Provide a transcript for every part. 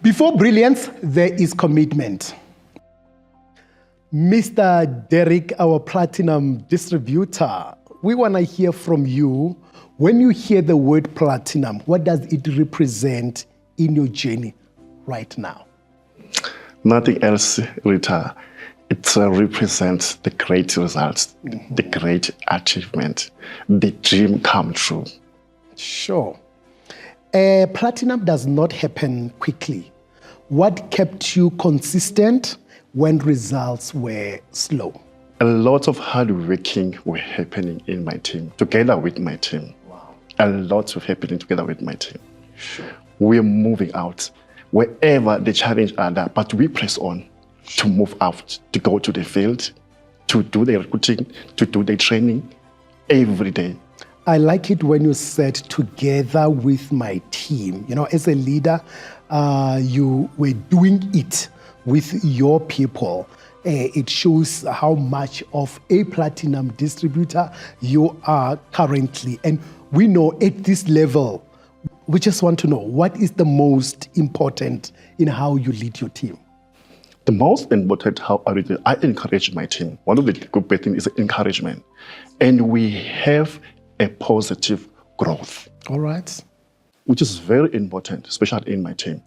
Before brilliance, there is commitment. Mr. Derrick, our Platinum Distributor, we want to hear from you. When you hear the word platinum, what does it represent in your journey right now? Nothing else, Rita. It represents the great results, the great achievement, the dream come true. Sure. Platinum does not happen quickly. What kept you consistent when results were slow? A lot of hard working were happening in my team, together with my team. Wow. A lot of happening together with my team. Sure. We're moving out wherever the challenge are there, but we press on to move out, to go to the field, to do the recruiting, to do the training every day. I like it when you said together with my team. You know, as a leader, you were doing it with your people. It shows how much of a platinum distributor you are currently. And we know at this level, we just want to know, what is the most important in how you lead your team? The most important how I encourage my team. One of the good things is encouragement. And we have a positive growth. All right. Which is very important, especially in my team.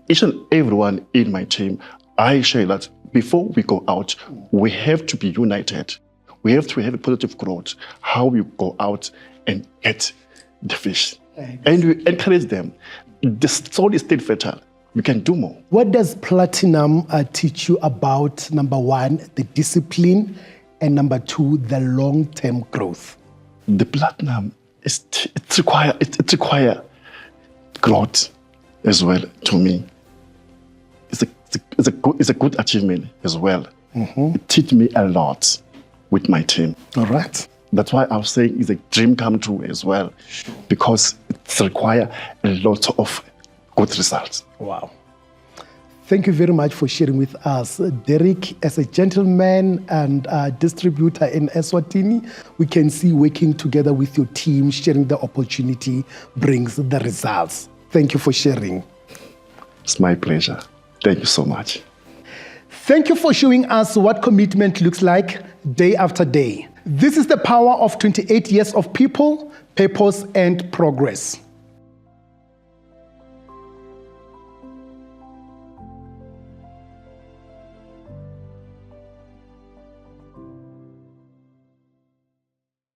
Each and everyone in my team, I share that before we go out, we have to be united. We have to have a positive growth, how we go out and get the fish. Thanks. And we encourage them. The soil is still fertile. We can do more. What does Platinum teach you about, number one, the discipline, and number two, the long-term growth? The Platinum, it requires growth as well to me. It's a good achievement as well. It taught me a lot with my team. All right. That's why I was saying it's a dream come true as well, because it requires a lot of good results. Wow. Thank you very much for sharing with us. Derrick, as a gentleman and distributor in Eswatini, we can see working together with your team, sharing the opportunity brings the results. Thank you for sharing. It's my pleasure. Thank you so much. Thank you for showing us what commitment looks like day after day. This is the power of 28 years of people, purpose, and progress.